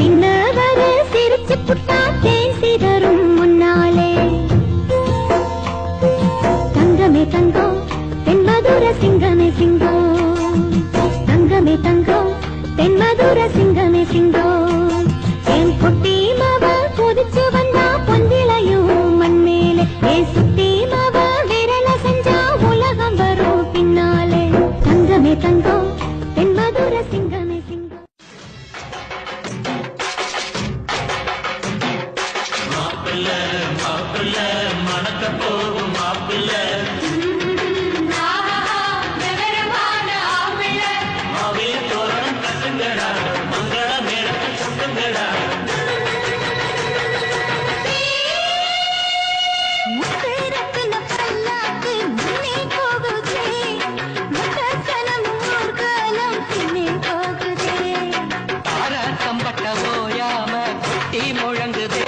சின்னவரு சிரிச்சு புட்டா பேசிதரும் முன்னாலே தங்கமே தங்கம் தென்மதுர சிங்கமே சிங்கம் தங்கமே தங்கம் தென்மதுர சிங்கமே சிங்கம் என் குட்டி மவ குதிச்சு வந்தா பொந்திளையும் மண்மேலே என் சுட்டி மவ விரல செஞ்சா உலகம் வரும் பின்னாலே தங்கமே தங்கம் தென்மதுர சிங்கமே சிங்கம் மாப்பிள்ள மாப்பிள்ள மணக்க போகும் மாப்பிள்ள மாவிய தோரணம் கட்டுங்கடா மங்கள மேடத்தை கொட்டுங்கடா கம்பட்ட ஓயாம குட்டி முழங்குதே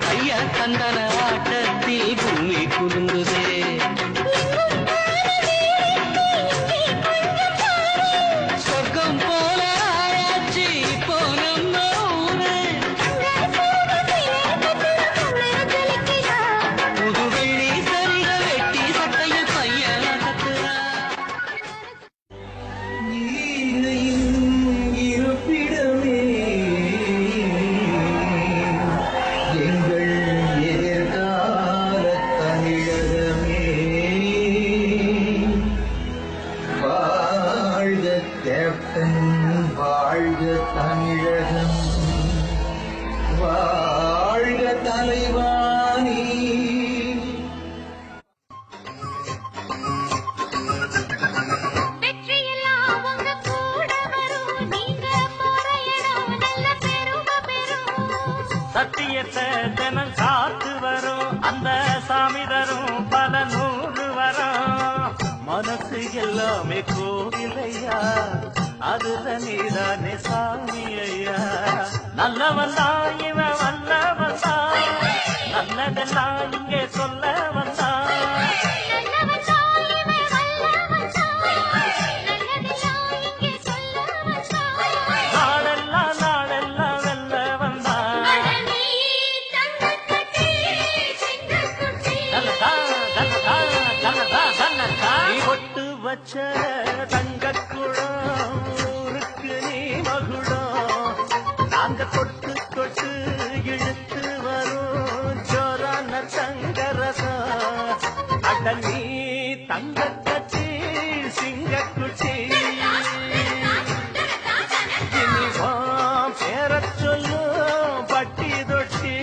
கைய தந்தன ஆட்டத்தில் பூமி குலுங்குதே சொர்க்கம் போல ஆயாச்சு இப்போ நம்ம ஊரு புது வெள்ளி சரிக வெட்டி சட்டையில் பையன் கத்துறா இருப்பிடமே எங்கள் எதிர்கால தமிழகமே வாழ்க கேப்டன் வாழ்க தமிழகம் வாழ்க தலைவாணி சத்தியத்தை தினம் காத்து வரும் அந்த சாமி தரும் பல நூறு வரும் மனசு எல்லாமே கோவிலையா அதுல நீதானே சாமி ஐயா நல்லவன் தான் இவன் வல்லவன் தான் நல்லதெல்லாம் இங்கே சொல்ல வந்தான் நாளெல்லாம் வெல்ல வந்தான் ஒட்டு வச்ச தங்கக்குளம் ஊருக்கு நீ மகுடம் நாங்க தொட்டு தொட்டு இழுத்து வரும் ஜோரான தங்கரசம் அட நீ தங்க கட்டி சிங்கக்குச்சி இனிவான் பேரச் சொல்லும் பட்டி தொட்டி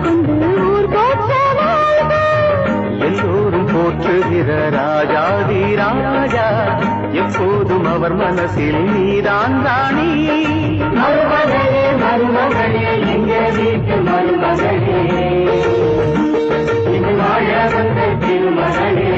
கொண்டு ஊர் போற்ற வாழ்க அவர் மனசில் நீதான் ராணி. மருமகளே மருமகளே எங்க வீட்டு மருமகளே இது வாழ வந்த திருமகளே.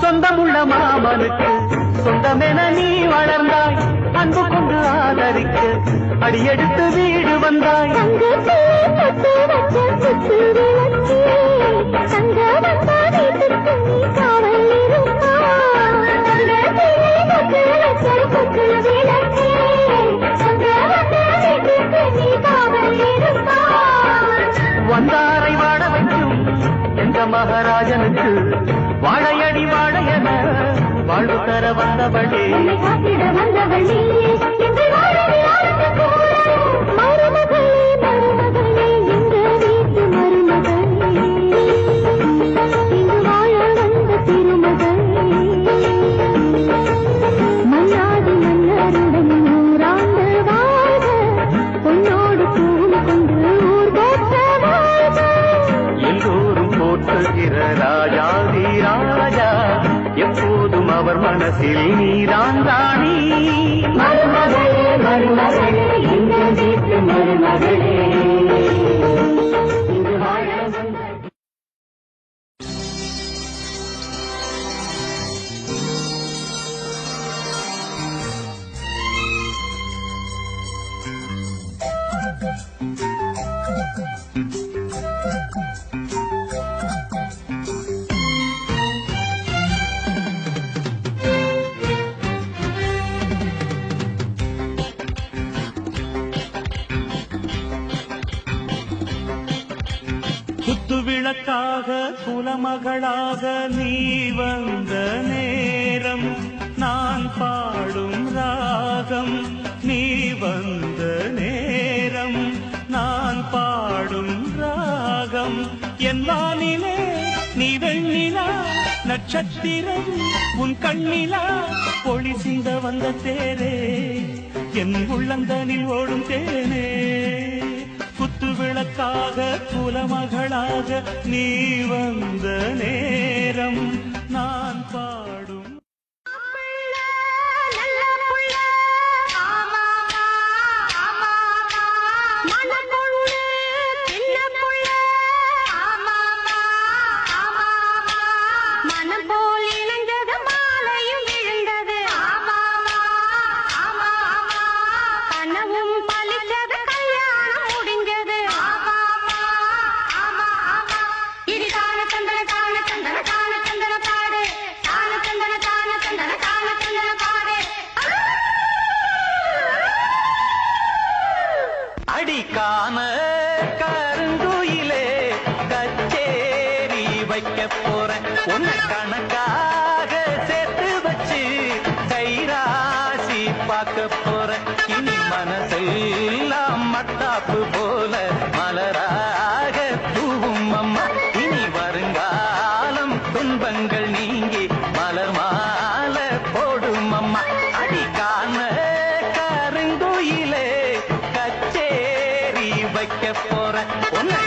சொந்தமுள்ள மாமனுக்கு சொந்தமென நீ வளர்ந்தாய். அன்பு கொண்டு ஆதரிக்க அடியெடுத்து வீடு வந்தாய். வந்தாரை வாழ வைக்கும் எந்த மகாராஜனுக்கு வாழையடி வாழையன வாழ்வு தர வந்தவளே. எல்லோரும் போற்றுகிற ராஜாதி ராஜா எப்போதும் அவர் மனசில் நீதான் ராணி. மருமகளே மருமகளே எங்க வீட்டு மருமகளே இது வாழ வந்த குத்து விளக்காக குலமகளாக நீ வந்த நேரம் நான் பாடும் ராகம். நீ வந்த நேரம் நான் பாடும் ராகம். என் வானிலே நீ வெண்ணிலா நட்சத்திரம் உன் கண்ணிலா ஒளி சிந்த வந்த தேரே என் உள்ளந்தனில் ஓடும் தேனே. குத்து விளக்காக குலமகளாக நீ வந்த நேரம் நான் பாடும் அடிக்காம கருங்குயிலே கச்சேரி வைக்க போறேன். உன்னை கணக்காக சேர்த்து வச்சு கைராசி பார்க்க போறேன். இனி மனசெல்லாம் மத்தாப்பு போல மலராக தூவும் அம்மா. இனி வருங்காலம் துன்பங்கள் நீங்கி மலர் மாலை போடும் அம்மா. அடிக்காம கருங்குயிலே கச்சேரி வைக்க போற உன்னை